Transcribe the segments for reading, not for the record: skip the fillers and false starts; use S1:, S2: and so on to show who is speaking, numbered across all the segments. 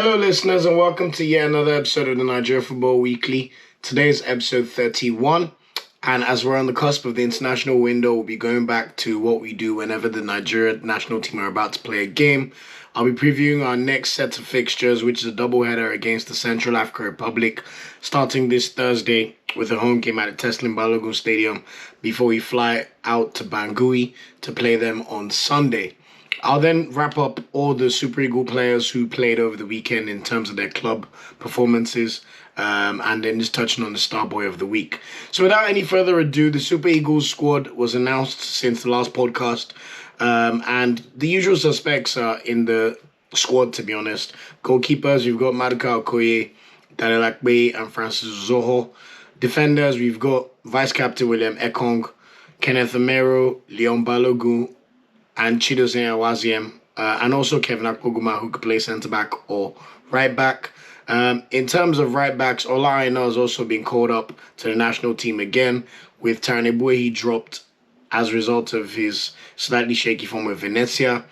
S1: Hello, listeners, and welcome to yet another episode of the Nigeria Football Weekly. Today is episode 31, and as we're on the cusp of the international window, we'll be going back to what we do whenever the Nigeria national team are about to play a game. I'll be previewing our next set of fixtures, which is a doubleheader against the Central African Republic, starting this Thursday with a home game at the Teslim Balogun Stadium before we fly out to Bangui to play them on Sunday. I'll then wrap up all the Super Eagle players who played over the weekend in terms of their club performances, and then just touching on the Star Boy of the Week. So without any further ado, the Super Eagles squad was announced since the last podcast, and the usual suspects are in the squad, to be honest. Goalkeepers, we've got Maduka Okoye, Daniel Akpe, and Francis Zoho. Defenders, we've got Vice-Captain William Ekong, Kenneth Omero, Leon Balogun, and Chidozie Awaziem, and also Kevin Akpoguma, who could play centre-back or right-back. In terms of right-backs, Ola Aina has also been called up to the national team again, with Taiwo he dropped as a result of his slightly shaky form with Venezia.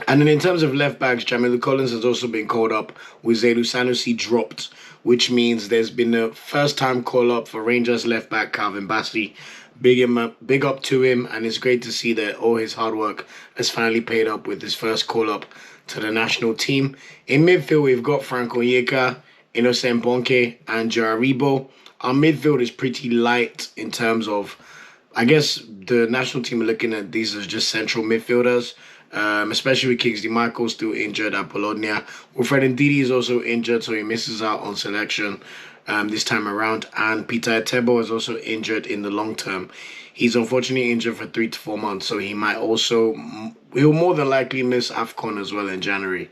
S1: And then in terms of left-backs, Jamilu Collins has also been called up, with Zedu Sanusi dropped, which means there's been a first-time call-up for Rangers left-back Calvin Bassey. Big up to him, and it's great to see that all his hard work has finally paid up with his first call-up to the national team. In midfield, we've got Frank Onyeka, Innocent Bonke, and Joaribo. Our midfield is pretty light in terms of, I guess, the national team are looking at these as just central midfielders, especially with Kingsley Michael still injured at Bologna. Wilfred Ndidi is also injured, so he misses out on selection this time around, and Peter Etebo is also injured in the long term. He's unfortunately injured for 3 to 4 months, so he'll more than likely miss AFCON as well in January.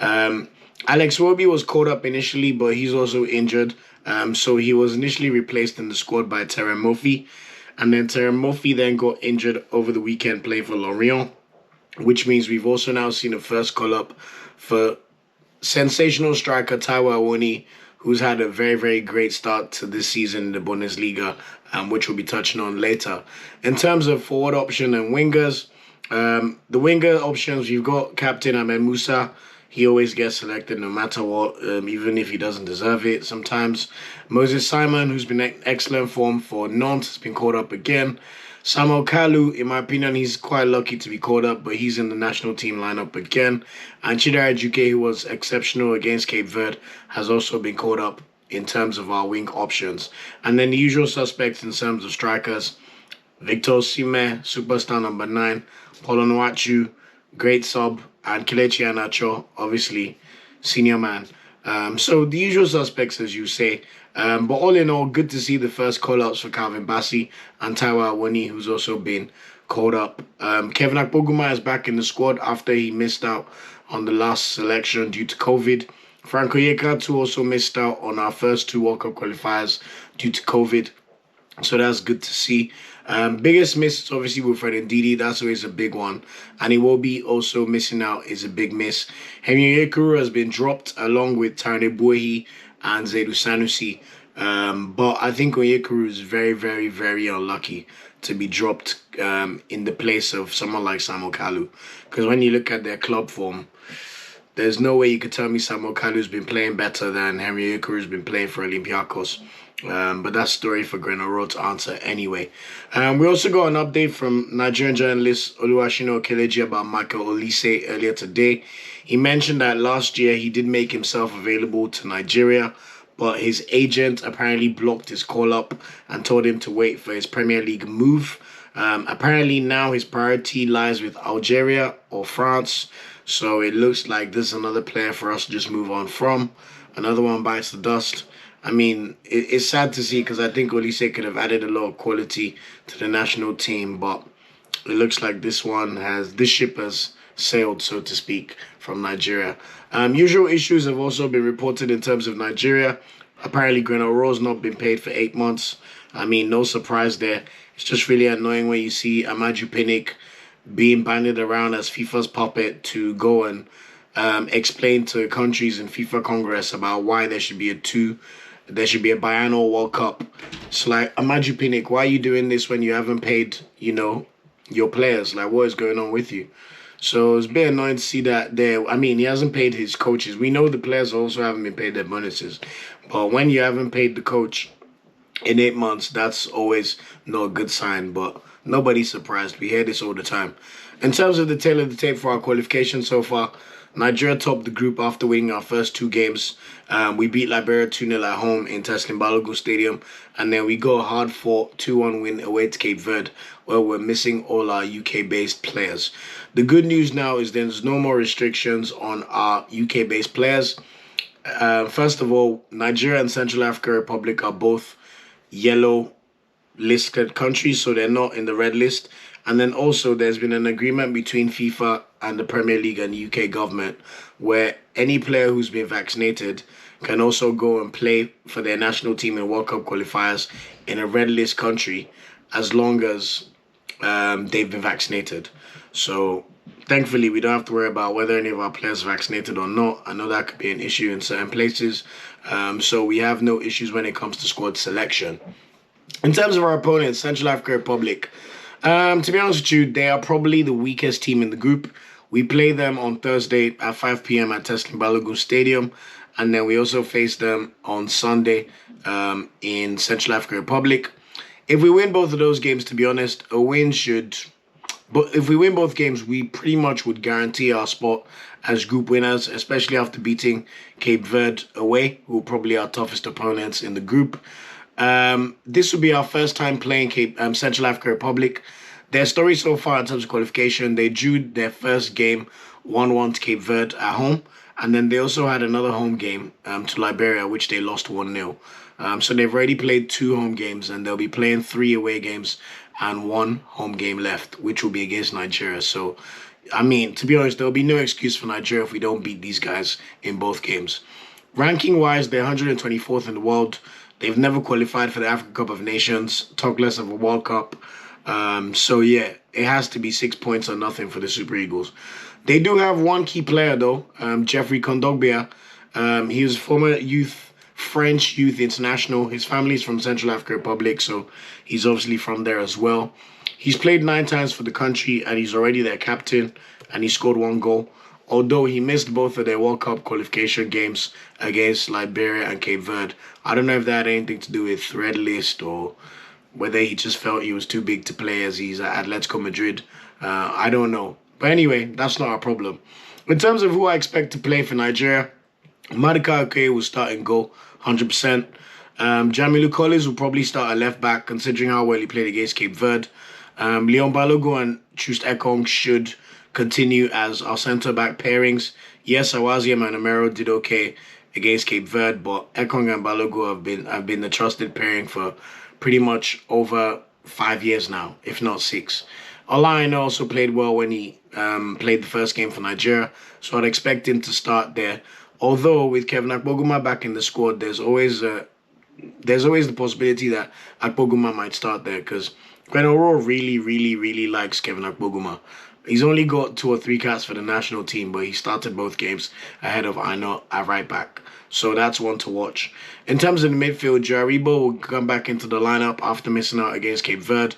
S1: Alex Iwobi was called up initially, but he's also injured, so he was initially replaced in the squad by Terem Moffi, and then Terem Moffi then got injured over the weekend playing for Lorient, which means we've also now seen a first call-up for sensational striker Taiwo Awoniyi, who's had a very, very great start to this season in the Bundesliga, which we'll be touching on later. In terms of forward option and wingers, the winger options, we've got Captain Ahmed Musa. He always gets selected no matter what, even if he doesn't deserve it sometimes. Moses Simon, who's been in excellent form for Nantes, has been called up again. Samuel Kalu, in my opinion, he's quite lucky to be called up, but he's in the national team lineup again. And Chidera Juke, who was exceptional against Cape Verde, has also been called up in terms of our wing options. And then the usual suspects in terms of strikers, Victor Osimhen, superstar number 9, Paulo Nwachu, great sub, and Kelechi Iheanacho, obviously, senior man. So the usual suspects, as you say. But all in all, good to see the first call-outs for Calvin Bassey and Taiwo Awoniyi, who's also been called up. Kevin Akpoguma is back in the squad after he missed out on the last selection due to COVID. Frank Onyeka too also missed out on our first 2 World Cup qualifiers due to COVID. So that's good to see. Biggest miss is obviously Wilfred Ndidi. That's always a big one. And he will be also missing out is a big miss. Hemi Onyekuru has been dropped along with Taiwo and Zedu Sanusi. But I think Onyekuru is very, very, very unlucky to be dropped in the place of someone like Samuel Kalu. Because when you look at their club form, there's no way you could tell me Samuel Kalu's been playing better than Henry Onyekuru's been playing for Olympiacos. But that's a story for Grenaro to answer anyway. We also got an update from Nigerian journalist Oluwashina Okeleji about Michael Olise earlier today. He mentioned that last year he did make himself available to Nigeria, but his agent apparently blocked his call-up and told him to wait for his Premier League move. Apparently now his priority lies with Algeria or France, so it looks like this is another player for us to just move on from. Another one bites the dust. I mean, it's sad to see because I think Olise could have added a lot of quality to the national team, but it looks like this ship has sailed, so to speak, from Nigeria. Usual issues have also been reported in terms of Nigeria. Apparently, Grenoro's not been paid for 8 months. I mean, no surprise there. It's just really annoying when you see Amaju Pinnick being banded around as FIFA's puppet to go and explain to countries in FIFA Congress about why there should be a biannual World Cup. It's like, Amaju Pinnick, why are you doing this when you haven't paid, your players? Like, what is going on with you? So it's a bit annoying to see that there. I mean, he hasn't paid his coaches. We know the players also haven't been paid their bonuses. But when you haven't paid the coach in 8 months, that's always not a good sign. But nobody's surprised. We hear this all the time. In terms of the tail of the tape for our qualification so far, Nigeria topped the group after winning our first two games. We beat Liberia 2-0 at home in Teslim Balogun Stadium. And then we go a hard-fought 2-1 win away to Cape Verde, where we're missing all our UK-based players. The good news now is there's no more restrictions on our UK-based players. First of all, Nigeria and Central African Republic are both yellow listed countries, so they're not in the red list. And then also there's been an agreement between FIFA and the Premier League and the UK government where any player who's been vaccinated can also go and play for their national team in World Cup qualifiers in a red list country as long as they've been vaccinated. So thankfully, we don't have to worry about whether any of our players are vaccinated or not. I know that could be an issue in certain places. So we have no issues when it comes to squad selection. In terms of our opponents, Central African Republic, to be honest with you, they are probably the weakest team in the group. We play them on Thursday at 5 p.m. at Teslim Balogun Stadium. And then we also face them on Sunday in Central African Republic. If we win both of those games, to be honest, a win should... But if we win both games, we pretty much would guarantee our spot as group winners, especially after beating Cape Verde away, who are probably our toughest opponents in the group. This will be our first time playing Central African Republic. Their story so far in terms of qualification, they drew their first game 1-1 to Cape Verde at home. And then they also had another home game to Liberia, which they lost 1-0. So they've already played 2 home games, and they'll be playing 3 away games and 1 home game left, which will be against Nigeria. So, I mean, to be honest, there'll be no excuse for Nigeria if we don't beat these guys in both games. Ranking-wise, they're 124th in the world. They've never qualified for the African Cup of Nations, talk less of a World Cup. So, yeah, it has to be 6 points or nothing for the Super Eagles. They do have one key player, though, Jeffrey Kondogbia. He was former French youth international. His family's from Central African Republic, so he's obviously from there as well. He's played 9 times for the country, and he's already their captain, and he scored 1 goal. Although he missed both of their World Cup qualification games against Liberia and Cape Verde. I don't know if that had anything to do with red list or whether he just felt he was too big to play as he's at Atletico Madrid. I don't know. But anyway, that's not our problem. In terms of who I expect to play for Nigeria, Maduka Okoye will start in goal, 100%. Jamilu Collins will probably start at left back, considering how well he played against Cape Verde. Leon Balogun and Chust Ekong should continue as our centre-back pairings. Yes, Awaziem and Amero did okay against Cape Verde, but Ekong and Balogun have been the trusted pairing for pretty much over 5 years now, if not 6. Olaina also played well when he played the first game for Nigeria, so I'd expect him to start there. Although with Kevin Akpoguma back in the squad, there's always the possibility that Akpoguma might start there because Gwen Oro really likes Kevin Akpoguma. He's only got 2 or 3 caps for the national team, but he started both games ahead of Aino at right back. So that's one to watch. In terms of the midfield, Jaribo will come back into the lineup after missing out against Cape Verde.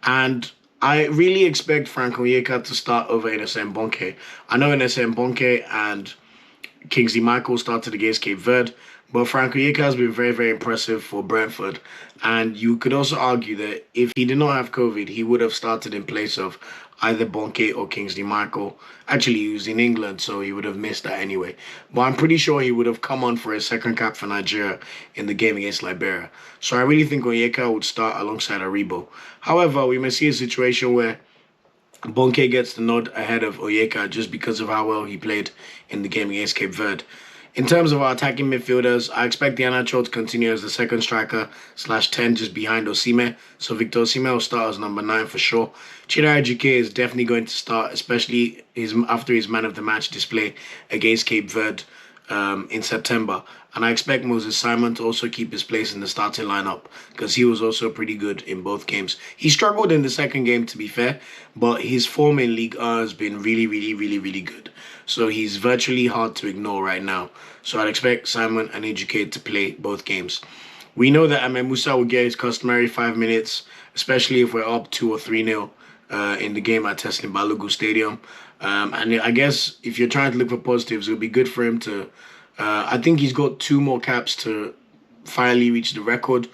S1: And I really expect Frank Onyeka to start over NSM Bonke. I know NSM Bonke and Kingsley Michael started against Cape Verde, but Frank Onyeka has been very impressive for Brentford. And you could also argue that if he did not have COVID, he would have started in place of either Bonke or Kingsley Michael. Actually, he was in England, so he would have missed that anyway. But I'm pretty sure he would have come on for his second cap for Nigeria in the game against Liberia. So I really think Onyeka would start alongside Aribo. However, we may see a situation where Bonke gets the nod ahead of Onyeka just because of how well he played in the game against Cape Verde. In terms of our attacking midfielders, I expect Iheanacho to continue as the second striker /10 just behind Osimhen. So Victor Osimhen will start as number 9 for sure. Chidera Ejike is definitely going to start, especially after his man of the match display against Cape Verde in September. And I expect Moses Simon to also keep his place in the starting lineup because he was also pretty good in both games. He struggled in the second game, to be fair, but his form in Ligue 1 has been really good. So he's virtually hard to ignore right now. So I'd expect Simon and Ejike to play both games. We know that Ahmed Musa will get his customary 5 minutes, especially if we're up 2 or 3-0 in the game at Teslim Balogun Stadium. And I guess if you're trying to look for positives, it would be good for him to. I think he's got 2 more caps to finally reach the record.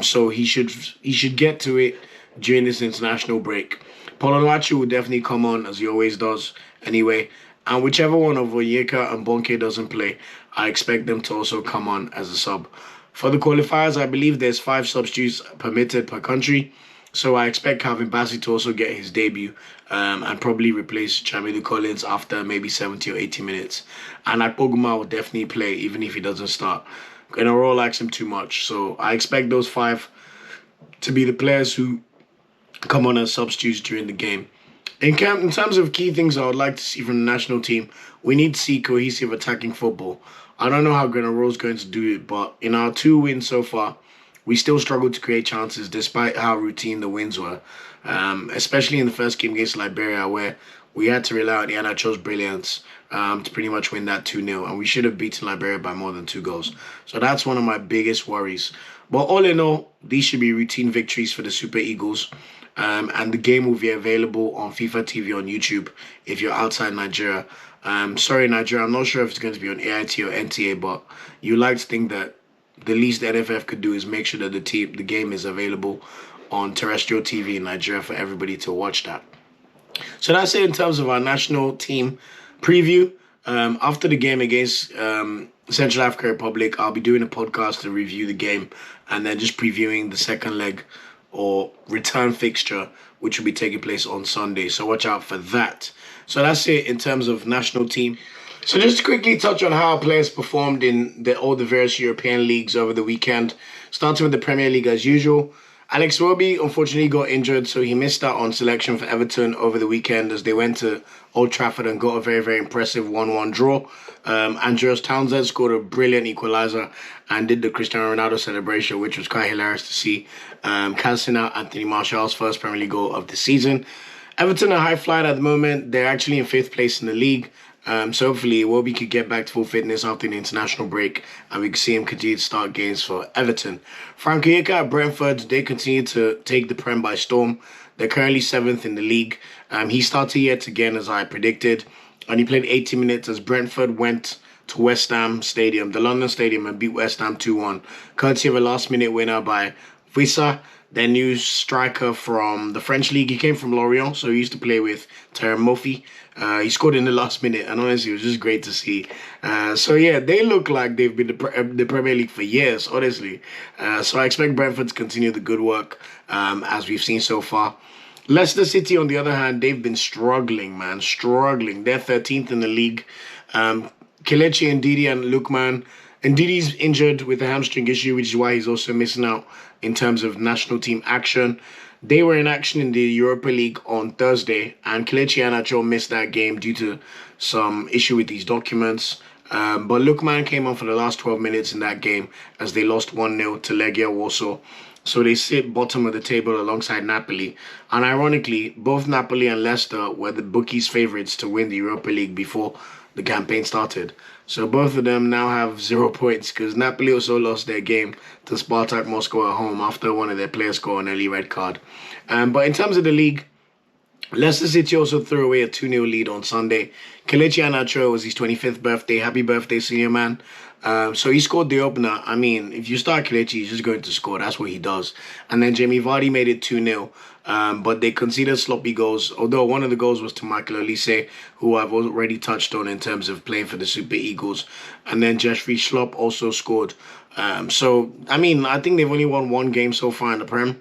S1: So he should get to it during this international break. Polonwachi will definitely come on as he always does anyway. And whichever one of Onyeka and Bonke doesn't play, I expect them to also come on as a sub. For the qualifiers, I believe there's 5 substitutes permitted per country. So I expect Calvin Bassey to also get his debut and probably replace Chamilu Collins after maybe 70 or 80 minutes. And Akpoguma will definitely play even if he doesn't start. General likes him too much. So I expect those 5 to be the players who come on as substitutes during the game. In terms of key things I would like to see from the national team, we need to see cohesive attacking football. I don't know how Grenarol's going to do it, but in our 2 wins so far, we still struggled to create chances despite how routine the wins were, especially in the first game against Liberia where we had to rely on the Iheanacho's brilliance to pretty much win that 2-0, and we should have beaten Liberia by more than 2 goals. So that's one of my biggest worries. But all in all, these should be routine victories for the Super Eagles, and the game will be available on FIFA TV on YouTube if you're outside Nigeria. Sorry, Nigeria, I'm not sure if it's going to be on AIT or NTA, but you like to think that the least the NFF could do is make sure that the game is available on terrestrial TV in Nigeria for everybody to watch that. So that's it in terms of our national team preview. After the game against Central African Republic, I'll be doing a podcast to review the game and then just previewing the second leg or return fixture, which will be taking place on Sunday. So watch out for that. So that's it in terms of national team. So just to quickly touch on how players performed in all the various European leagues over the weekend, starting with the Premier League as usual. Alex Iwobi unfortunately got injured, so he missed out on selection for Everton over the weekend as they went to Old Trafford and got a very, very impressive 1-1 draw. Andreas Townsend scored a brilliant equaliser and did the Cristiano Ronaldo celebration, which was quite hilarious to see. Cancelling out Anthony Martial's first Premier League goal of the season. Everton are high flying at the moment. They're actually in 5th place in the league. So hopefully Iwobi could get back to full fitness after the international break and we can see him continue to start games for Everton. Frank Onyeka at Brentford, they continue to take the Prem by storm. They're currently 7th in the league. He started yet again as I predicted, and he played 80 minutes as Brentford went to West Ham Stadium, the London Stadium, and beat West Ham 2-1, courtesy of a last-minute winner by Vissa, their new striker from the French league. He came from Lorient, so he used to play with Terry Murphy. He scored in the last minute, and honestly, it was just great to see. So yeah, they look like they've been the Premier League for years, honestly. So I expect Brentford to continue the good work as we've seen so far. Leicester City, on the other hand, they've been struggling, man, struggling. They're 13th in the league. Kelechi Ndidi and Lookman. Ndidi's injured with a hamstring issue, which is why he's also missing out in terms of national team action. They were in action in the Europa League on Thursday, and Kelechi Iheanacho missed that game due to some issue with these documents. But Lookman came on for the last 12 minutes in that game as they lost 1-0 to Legia Warsaw. So they sit bottom of the table alongside Napoli. And ironically, both Napoli and Leicester were the bookies' favourites to win the Europa League before the campaign started. So both of them now have 0 points because Napoli also lost their game to Spartak Moscow at home after one of their players scored an early red card. But in terms of the league, Leicester City also threw away a 2-0 lead on Sunday. Kelechi Iheanacho was his 25th birthday. Happy birthday, senior man. So he scored the opener. I mean, if you start Kelechi, he's just going to score. That's what he does. And then Jamie Vardy made it 2-0. But they conceded sloppy goals, although one of the goals was to Michael Olise, who I've already touched on in terms of playing for the Super Eagles. And then Jeffrey Schlupp also scored. So, I mean, I think they've only won 1 game so far in the Prem.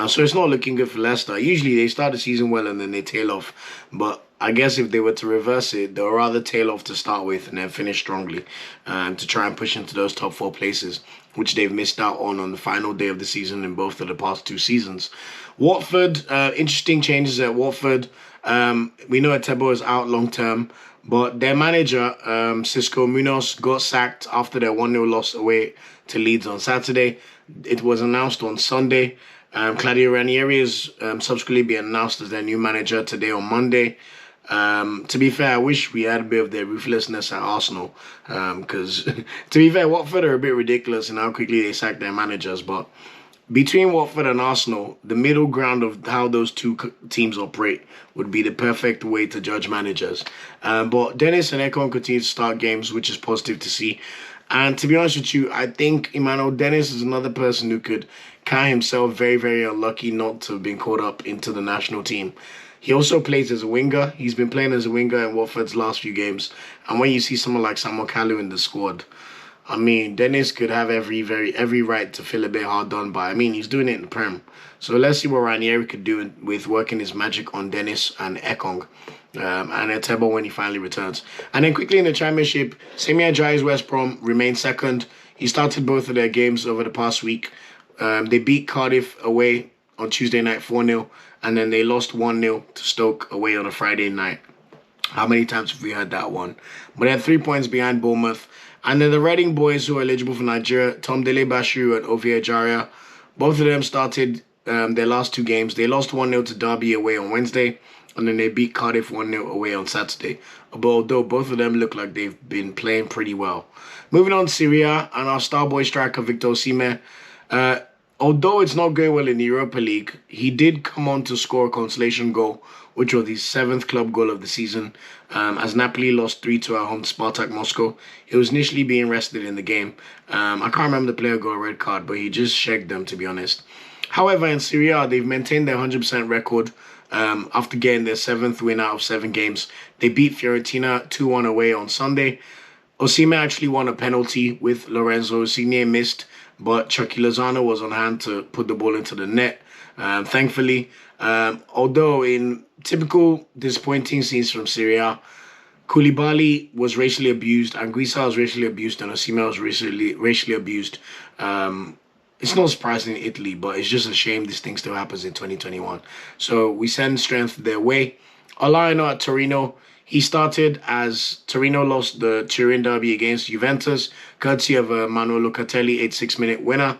S1: So it's not looking good for Leicester. Usually they start the season well and then they tail off. But I guess if they were to reverse it, they'll rather tail off to start with and then finish strongly to try and push into those top 4 places, which they've missed out on the final day of the season in both of the past 2 seasons. Watford, interesting changes at Watford. We know Etebo is out long term, but their manager, Cisco Munoz, got sacked after their 1-0 loss away to Leeds on Saturday. It was announced on Sunday. Claudio Ranieri is subsequently being announced as their new manager today on Monday. To be fair, I wish we had a bit of their ruthlessness at Arsenal because, to be fair, Watford are a bit ridiculous in how quickly they sack their managers, but between Watford and Arsenal, the middle ground of how those two teams operate would be the perfect way to judge managers. But Dennis and Ekong continue to start games, which is positive to see. And to be honest with you, I think Emmanuel Dennis is another person who could count himself very, very unlucky not to have been caught up into the national team. He also plays as a winger. He's been playing as a winger in Watford's last few games. And when you see someone like Samuel Kalu in the squad, I mean, Dennis could have every right to feel a bit hard done by. I mean, he's doing it in the Prem. So let's see what Ranieri could do with working his magic on Dennis and Ekong. And Etebo when he finally returns. And then quickly in the Championship, Semi Ajayi's West Brom remained second. He started both of their games over the past week. They beat Cardiff away on Tuesday night 4-0. And then they lost 1-0 to Stoke away on a Friday night. How many times have we heard that one? But they're 3 points behind Bournemouth. And then the Reading boys who are eligible for Nigeria, Tom Dele Bashiru and Ovie Ejaria, both of them started their last two games. They lost 1-0 to Derby away on Wednesday, and then they beat Cardiff 1-0 away on Saturday. But although both of them look like they've been playing pretty well. Moving on to Serie A, and our star boy striker Victor Osimhen. Although it's not going well in the Europa League, he did come on to score a consolation goal, which was his 7th club goal of the season, as Napoli lost 3-2 at home to Spartak Moscow. He was initially being rested in the game. I can't remember the player got a red card, but he just shagged them, to be honest. However, in Serie A, they've maintained their 100% record after getting their 7th win out of 7 games. They beat Fiorentina 2-1 away on Sunday. Osimhen actually won a penalty with Lorenzo Insigne missed, but Chucky Lozano was on hand to put the ball into the net, thankfully. Although in typical disappointing scenes from Serie A, Koulibaly was racially abused, Anguissa was racially abused, and Osimhen was racially abused. It's not surprising in Italy, but it's just a shame this thing still happens in 2021. So we send strength their way. Olaino at Torino. He started as Torino lost the Turin derby against Juventus, courtesy of a Manuel Locatelli 86-minute winner.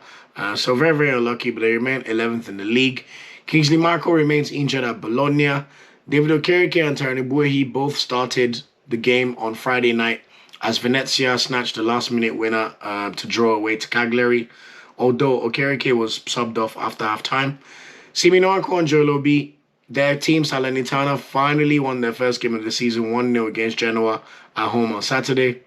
S1: So very, very unlucky, but they remain 11th in the league. Kingsley Marco remains injured at Bologna. David Okereke and Tony Buehi both started the game on Friday night as Venezia snatched the last-minute winner to draw away to Cagliari, although Okereke was subbed off after half-time. Simeone and Joe Lobi, their team Salernitana finally won their first game of the season 1-0 against Genoa at home on Saturday.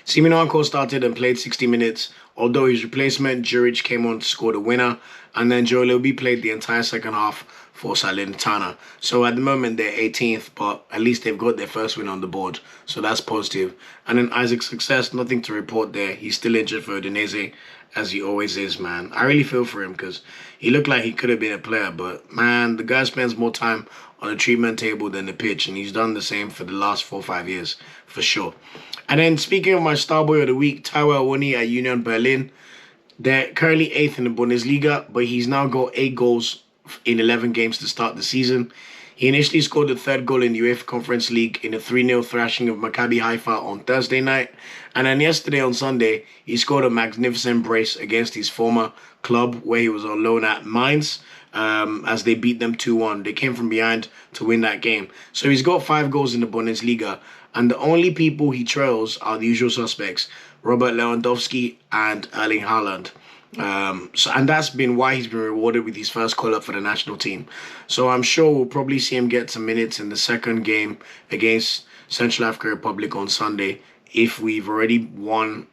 S1: Simeone started and played 60 minutes, although his replacement, Juric, came on to score the winner, and then Joe Lobi played the entire second half for Salernitana. So at the moment, they're 18th, but at least they've got their first win on the board, so that's positive. And then Isaac's success, nothing to report there. He's still injured for Udinese, as he always is, man. I really feel for him because he looked like he could have been a player, but, man, the guy spends more time on the treatment table than the pitch, and he's done the same for the last 4 or 5 years, for sure. And then speaking of my star boy of the week, Taiwo Awoniyi at Union Berlin. They're currently 8th in the Bundesliga, but he's now got 8 goals in 11 games to start the season. He initially scored the 3rd goal in the UEFA Conference League in a 3-0 thrashing of Maccabi Haifa on Thursday night. And then yesterday on Sunday, he scored a magnificent brace against his former club where he was on loan at Mainz as they beat them 2-1. They came from behind to win that game. So he's got 5 goals in the Bundesliga. And the only people he trails are the usual suspects, Robert Lewandowski and Erling Haaland. And that's been why he's been rewarded with his first call-up for the national team. So I'm sure we'll probably see him get some minutes in the second game against Central African Republic on Sunday if we've already won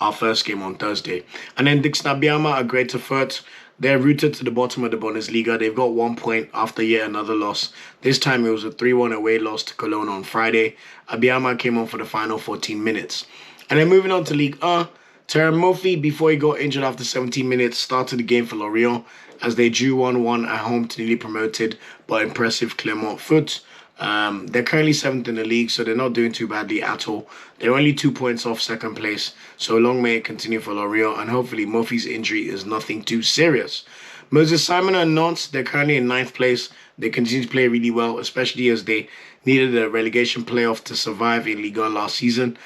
S1: our first game on Thursday. And then Dixon Abiyama are Greater Fürth. They're rooted to the bottom of the Bundesliga. They've got 1 point after yet another loss. This time it was a 3-1 away loss to Cologne on Friday. Abiyama came on for the final 14 minutes. And then moving on to Ligue 1, Terem Murphy, before he got injured after 17 minutes, started the game for Lorient as they drew 1-1 at home to newly promoted but impressive Clermont Foot. They're currently 7th in the league, so they're not doing too badly at all. They're only 2 points off second place, so long may it continue for Lorient, and hopefully Murphy's injury is nothing too serious. Moses Simon and Nantes, they're currently in 9th place. They continue to play really well, especially as they needed a relegation playoff to survive in Ligue 1 last season.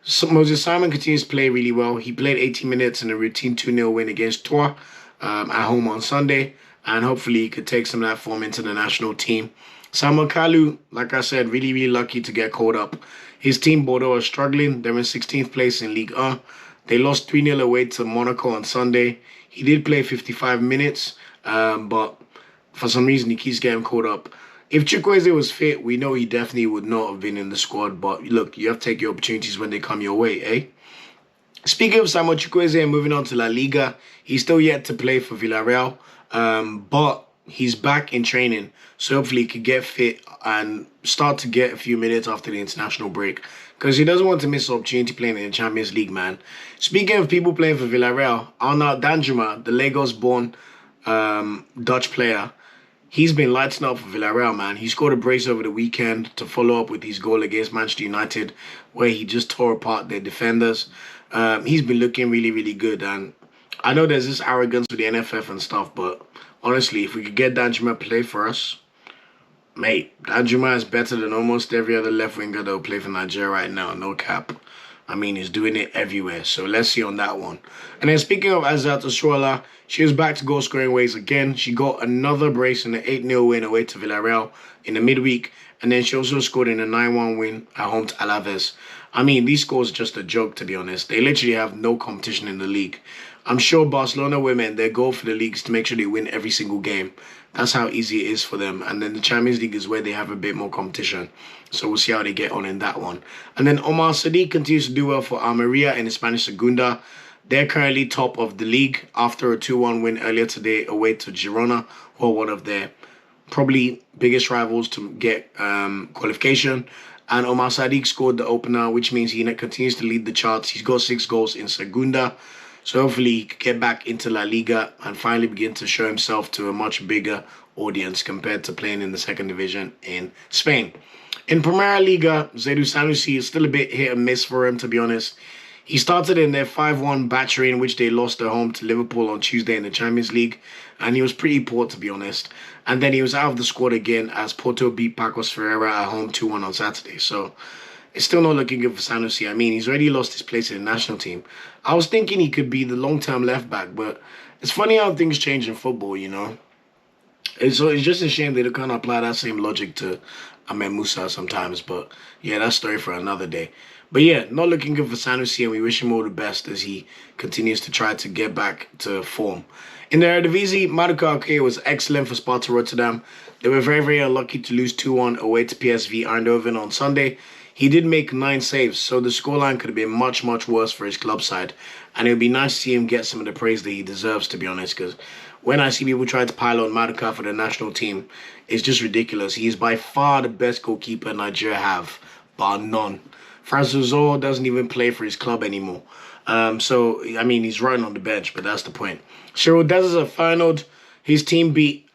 S1: So Moses Simon continues to play really well. He played 80 minutes in a routine 2-0 win against Troyes at home on Sunday, and hopefully he could take some of that form into the national team. Samuel Kalu, like I said, really lucky to get called up. His team, Bordeaux, are struggling. They're in 16th place in Ligue 1. They lost 3-0 away to Monaco on Sunday. He did play 55 minutes, but for some reason he keeps getting caught up. If Chukwueze was fit, we know he definitely would not have been in the squad. But look, you have to take your opportunities when they come your way, eh? Speaking of Samuel Chukwueze and moving on to La Liga, he's still yet to play for Villarreal, but he's back in training. So hopefully he could get fit and start to get a few minutes after the international break. Because he doesn't want to miss the opportunity playing in the Champions League, man. Speaking of people playing for Villarreal, Arnaud Danjuma, the Lagos-born Dutch player, he's been lighting up for Villarreal, man. He scored a brace over the weekend to follow up with his goal against Manchester United, where he just tore apart their defenders. He's been looking really, really good. And I know there's this arrogance with the NFF and stuff, but honestly, if we could get Danjuma play for us, mate, Danjuma is better than almost every other left winger that will play for Nigeria right now. No cap. I mean, he's doing it everywhere. So let's see on that one. And then speaking of Azzat Oshoala, she was back to goal-scoring ways again. She got another brace in the 8-0 win away to Villarreal in the midweek. And then she also scored in a 9-1 win at home to Alaves. I mean, these scores are just a joke, to be honest. They literally have no competition in the league. I'm sure Barcelona women, their goal for the league is to make sure they win every single game. That's how easy it is for them. And then the Champions League is where they have a bit more competition. So we'll see how they get on in that one. And then Omar Sadiq continues to do well for Almeria in the Spanish Segunda. They're currently top of the league after a 2-1 win earlier today away to Girona, who are one of their probably biggest rivals to get qualification. And Omar Sadiq scored the opener, which means he continues to lead the charts. He's got 6 goals in Segunda. So hopefully he can get back into La Liga and finally begin to show himself to a much bigger audience compared to playing in the second division in Spain. In Primera Liga, Zedu Sanusi is still a bit hit and miss for him, to be honest. He started in their 5-1 battery in which they lost at home to Liverpool on Tuesday in the Champions League, and he was pretty poor, to be honest. And then he was out of the squad again as Porto beat Pacos Ferreira at home 2-1 on Saturday. So it's still not looking good for Sanusi. I mean, he's already lost his place in the national team. I was thinking he could be the long-term left-back, but it's funny how things change in football, you know. It's just a shame they can't apply that same logic to Ahmed Musa sometimes. But yeah, that's a story for another day. But yeah, not looking good for Sanusi, and we wish him all the best as he continues to try to get back to form. In the Eredivisie, Maduka Ake was excellent for Sparta Rotterdam. They were very, very unlucky to lose 2-1 away to PSV Eindhoven on Sunday. He did make 9 saves, so the scoreline could have been much, much worse for his club side. And it would be nice to see him get some of the praise that he deserves, to be honest, because when I see people try to pile on Maduka for the national team, it's just ridiculous. He is by far the best goalkeeper Nigeria have, bar none. Francis Zoho doesn't even play for his club anymore. So, I mean, he's running on the bench, but that's the point. Cyril Dessers final. His team beat...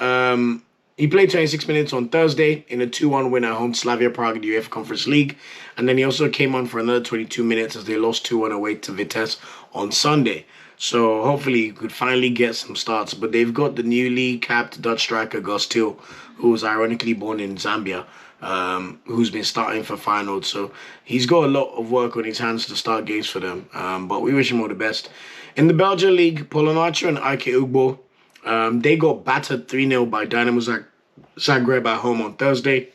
S1: he played 26 minutes on Thursday in a 2-1 win at home to Slavia Prague in the UEFA Conference League. And then he also came on for another 22 minutes as they lost 2-1 away to Vitesse on Sunday. So hopefully he could finally get some starts. But they've got the newly capped Dutch striker Gus Til, who was ironically born in Zambia, who's been starting for Feyenoord. So he's got a lot of work on his hands to start games for them. But we wish him all the best. In the Belgian League, Polonarcho and Ike Ugbo, they got battered 3-0 by Dynamo Zagreb at home on Thursday,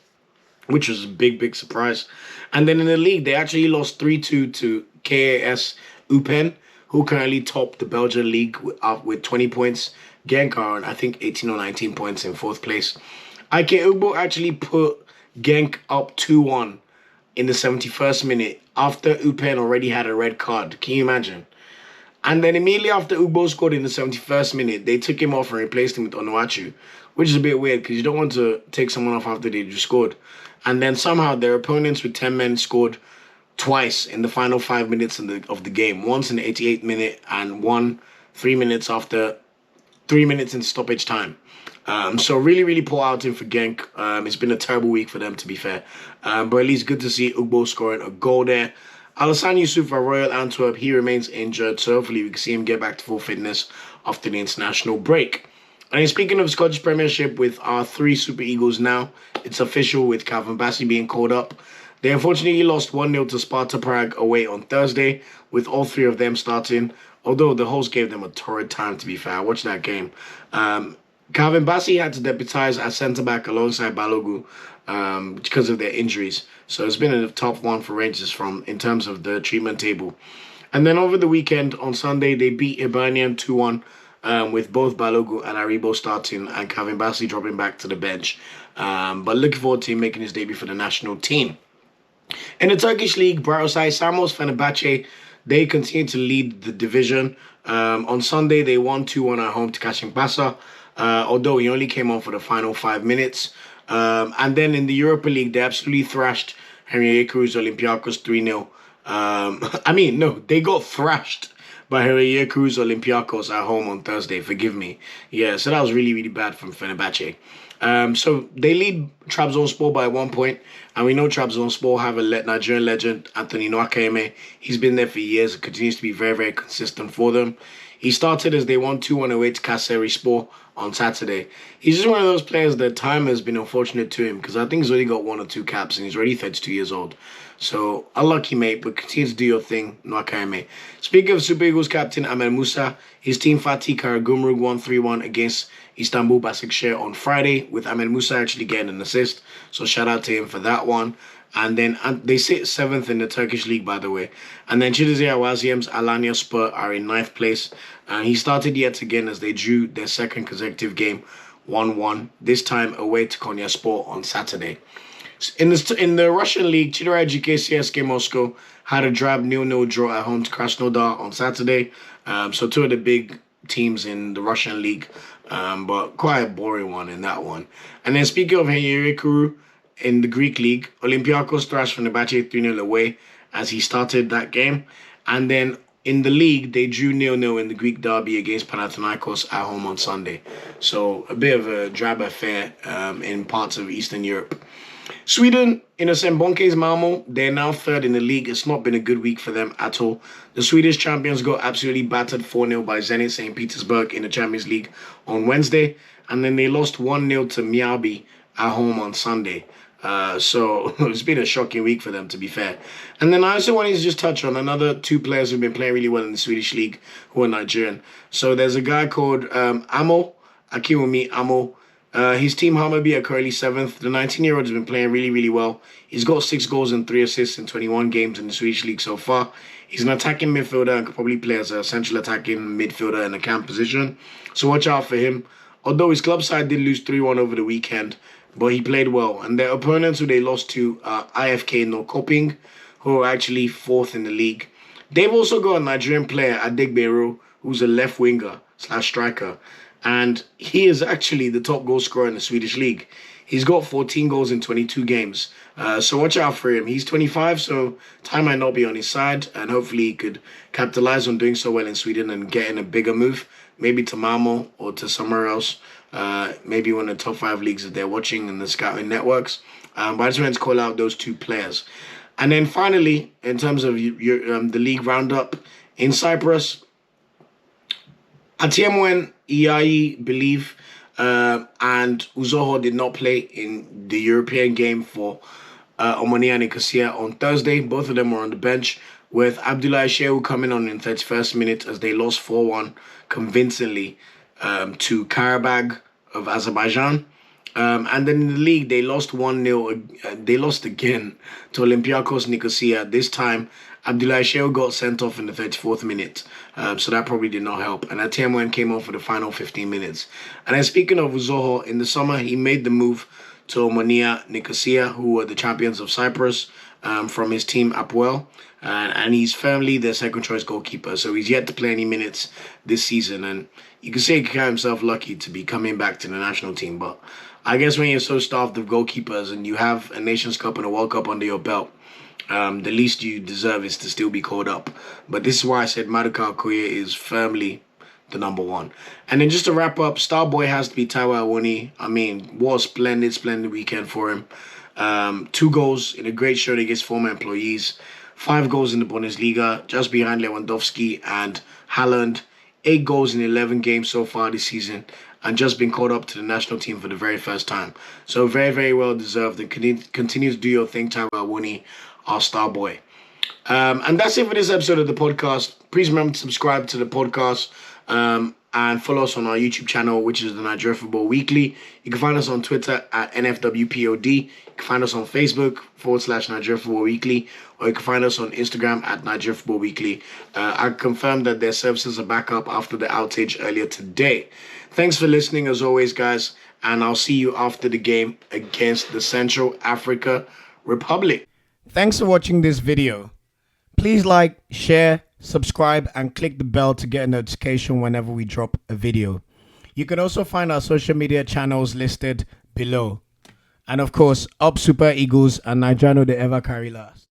S1: which was a big, big surprise. And then in the league, they actually lost 3-2 to KAS Eupen, who currently top the Belgian league with 20 points. Genk are on, I think, 18 or 19 points in 4th place. Ike Ugbo actually put Genk up 2-1 in the 71st minute after Eupen already had a red card. Can you imagine? And then immediately after Ugbo scored in the 71st minute, they took him off and replaced him with Onuachu, which is a bit weird because you don't want to take someone off after they just scored. And then somehow their opponents with 10 men scored twice in the final 5 minutes of the game. Once in the 88th minute and 3 minutes after 3 minutes in stoppage time. So really, really poor outing for Genk. It's been a terrible week for them, to be fair. But at least good to see Ugbo scoring a goal there. Alassane Youssouf at Royal Antwerp, he remains injured, so hopefully we can see him get back to full fitness after the international break. And speaking of Scottish Premiership, with our 3 Super Eagles now, it's official with Calvin Bassey being called up. They unfortunately lost 1-0 to Sparta Prague away on Thursday, with all 3 of them starting, although the host gave them a torrid time, to be fair. I watched that game. Calvin Bassey had to deputise as centre-back alongside Balogun because of their injuries. So it's been a tough one for Rangers in terms of the treatment table. And then over the weekend, on Sunday, they beat Hibernian 2-1 with both Balogun and Aribo starting and Calvin Bassey dropping back to the bench. But looking forward to him making his debut for the national team. In the Turkish league, Brightside Samos Fenerbahce, they continue to lead the division. On Sunday, they won 2-1 at home to Kashimpasa, although he only came on for the final 5 minutes. And then in the Europa League, they absolutely thrashed Henry Cruz Olympiacos 3-0. They got thrashed by Henry Cruz Olympiacos at home on Thursday. Forgive me. Yeah, so that was really, really bad from Fenerbahce. So they lead Trabzonspor by 1 point, and we know Trabzonspor have a Nigerian legend, Anthony Nwakaeme. He's been there for years and continues to be very, very consistent for them. He started as they won 2-1 away to Kayserispor on Saturday. He's just one of those players that time has been unfortunate to him because I think he's already got 1 or 2 caps and he's already 32 years old. So, unlucky, mate, but continue to do your thing, Nwakaeme. Speaking of Super Eagles captain Ahmed Musa, his team Fatih Karagümrük won 3-1 against Istanbul Basaksehir on Friday, with Ahmed Musa actually getting an assist. So, shout out to him for that one. And then they sit 7th in the Turkish league, by the way. And then Chidizé Awaziyem's Alanyaspor are in 9th place. And he started yet again as they drew their second consecutive game 1-1, this time away to Konyaspor on Saturday. In the Russian league, Chidara GK CSK Moscow had a drab 0-0 draw at home to Krasnodar on Saturday. So 2 of the big teams in the Russian league, but quite a boring one in that one. And then speaking of Henyerekuru, in the Greek league, Olympiacos thrashed Fenerbahce 3-0 away as he started that game. And then in the league, they drew 0-0 in the Greek derby against Panathinaikos at home on Sunday. So a bit of a drab affair in parts of Eastern Europe. Sweden, Innocent Bonke's Malmo, they're now 3rd in the league. It's not been a good week for them at all. The Swedish champions got absolutely battered 4-0 by Zenit St. Petersburg in the Champions League on Wednesday. And then they lost 1-0 to Mjällby at home on Sunday. So it's been a shocking week for them, to be fair. And then I also wanted to just touch on another 2 players who've been playing really well in the Swedish league who are Nigerian. So there's a guy called Amo, Akiwumi Amo. His team Hammarby are currently 7th. The 19-year-old has been playing really, really well. He's got 6 goals and 3 assists in 21 games in the Swedish league so far. He's an attacking midfielder and could probably play as a central attacking midfielder in a camp position. So watch out for him. Although his club side did lose 3-1 over the weekend, but he played well. And their opponents who they lost to are IFK Norrköping, who are actually 4th in the league. They've also got a Nigerian player, Adegbero, who's a left winger / striker. And he is actually the top goal scorer in the Swedish league. He's got 14 goals in 22 games. So watch out for him. He's 25, so time might not be on his side. And hopefully he could capitalize on doing so well in Sweden and get in a bigger move. Maybe to Malmo or to somewhere else. Maybe one of the top 5 leagues that they're watching in the scouting networks. But I just wanted to call out those 2 players. And then finally, in terms of the league roundup, in Cyprus, Atiemwen, Iyayi, Believe, and Uzoho did not play in the European game for Omonia and Nicosia on Thursday. Both of them were on the bench, with Abdullah Shehu coming on in 31st minute as they lost 4-1 convincingly to Karabag of Azerbaijan. And then in the league, they lost 1-0. They lost again to Olympiacos Nicosia. This time, Abdullah Shehu got sent off in the 34th minute. So that probably did not help. And Atiemwen came on for the final 15 minutes. And then speaking of Uzoho, in the summer, he made the move to Omonia Nicosia, who were the champions of Cyprus, from his team Apoel. And he's firmly their second choice goalkeeper. So he's yet to play any minutes this season. And you can say he can count himself lucky to be coming back to the national team. But I guess when you're so starved of goalkeepers and you have a Nations Cup and a World Cup under your belt, the least you deserve is to still be called up. But this is why I said Maduka Okoye is firmly the number 1. And then just to wrap up, Starboy has to be Taiwo Awoniyi. I mean, what a splendid weekend for him. 2 goals in a great show against former employees. 5 goals in the Bundesliga, just behind Lewandowski and Haaland. 8 goals in 11 games so far this season, and just been called up to the national team for the very first time. So very, very well deserved, and continue to do your thing, Taiwo Awoniyi, our star boy. And that's it for this episode of the podcast. Please remember to subscribe to the podcast. and follow us on our YouTube channel, which is the Nigeria Football Weekly. You can find us on Twitter at NFWPOD. You can find us on Facebook /Nigeria Football Weekly, or you can find us on Instagram at Nigeria Football Weekly. I confirmed that their services are back up after the outage earlier today. Thanks for listening as always, guys, and I'll see you after the game against the Central Africa Republic. Thanks for watching this video. Please like, share, subscribe, and click the bell to get a notification whenever we drop a video. You can also find our social media channels listed below. And of course, up Super Eagles and Nigeria no dey ever carry last.